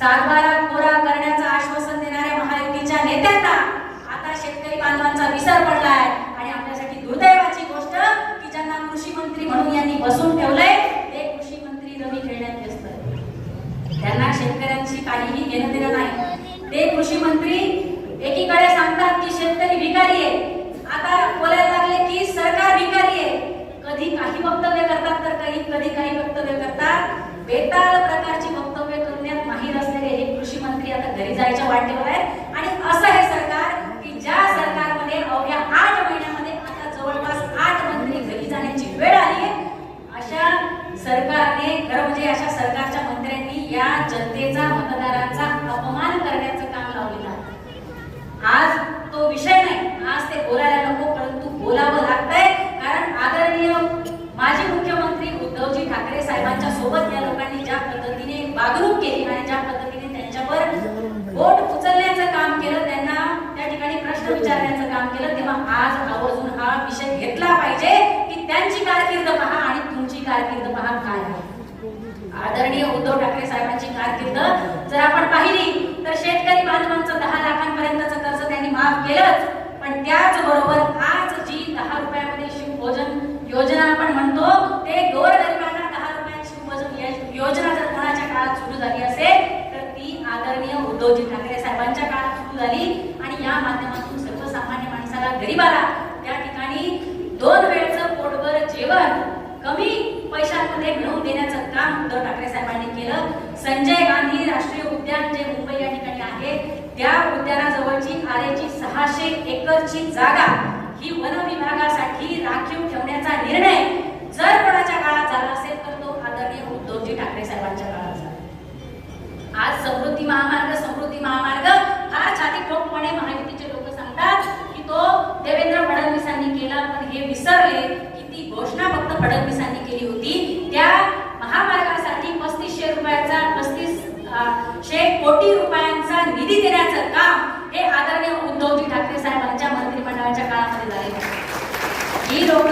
सातबारा कोरा करण्याचं आश्वासन देणाऱ्या महायुतीच्या नेत्यांना आता शेतकरी बांधवांचा विसर पडलाय आणि आपल्यासाठी दुर्दैवाची गोष्ट की ज्यांना कृषी मंत्री म्हणून यांनी बसून ठेवलंय ते कृषी मंत्री रमी खेळण्यात व्यस्त आहेत. त्यांना शेतकऱ्यांशी काहीही घेणं देणं नाही. ते कृषी मंत्री एकीकडे सांगतात की शेतकरी भिकारी आहे, आता बोलायला लागले की सरकार भिकारी आहे. कधी काही वक्तव्य करतात तर कधी काही वक्तव्य करतात. बेताल प्रकारची वक्तव्य करण्यात माहीर असलेले हे कृषी मंत्री आता घरी जायच्या वाटेवर आहेत. आणि असं हे सरकार की ज्या सरकारमध्ये अवघ्या 8 महिन्यामध्ये आता जवळपास 8 मंत्री घरी जाण्याची वेळ आली आहे, अशा सरकारने म्हणजे अशा सरकारच्या मंत्र्यांनी या जनतेचा मतदारांचा अपमान करण्याचं काम लावलेलं आहे. आज तो विषय नाही, आज ते बोलायला नको, परंतु बोलावं लागतंय. कारण आदरणीय माजी मुख्यमंत्री उद्धवजी ठाकरे साहेबांच्या सोबत या लोकांनी ज्या पद्धतीने वागणूक केली आणि ज्या पद्धतीने त्यांच्यावर बोट उचलण्याचं काम केलं, त्यांना त्या ठिकाणी प्रश्न विचारण्याचं काम केलं, तेव्हा आज आवर्जून हा विषय घेतला पाहिजे की त्यांची कारकीर्द पहा आणि तुमची कारकीर्द पहा काय आहे. आदरणीय उद्धव ठाकरे साहेबांची कारकीर्द जर आपण पाहिली तर शेतकरी बांधवांचं 10 लाखांपर्यंतचं कर्ज त्यांनी माफ केलंच, पण त्याचबरोबर आज जी 10 रुपयामध्ये शिवभोजन योजना आपण म्हणतो ते गोरगरिबांना 10 रुपयाची शिवभोजन योजना जर कोणाच्या काळात सुरू झाली असेल तर ती आदरणीय उद्धवजी ठाकरे साहेबांच्या काळात सुरू झाली. आणि या माध्यमातून सर्वसामान्य माणसाला, गरीबाला त्या ठिकाणी 2 वेळचं पोटभर जेवण कमी पैशांमध्ये मिळवून देण्याचं काम उद्धव ठाकरे साहेबांनी केलं. संजय गांधी राष्ट्रीय उद्यान जे मुंबई या ठिकाणी आहे त्या उद्यानाजवळची आरेची 600 एकरची जागा ही वन विभागासाठी राखीव ठेवण्याचा निर्णय जर कोणाच्या काळात झाला असेल तर तो आदरणीय उद्धवजी ठाकरे साहेबांच्या काळात झाला. आज समृद्धी महामार्ग हा छाती ठोकपणे महायुतीचे लोक सांगतात की तो देवेंद्र फडणवीसांनी केला, पण हे विसरले की ती घोषणा फक्त फडणवीसांनी केली होती. त्या महामार्गासाठी 3500 रुपयाचा 3500 कोटी रुपयांचा निधी देण्याचं काम हे आदरणीय उद्धवजी ठाकरे साहेबांच्या मंत्रिमंडळाच्या काळामध्ये झाले. ही लोक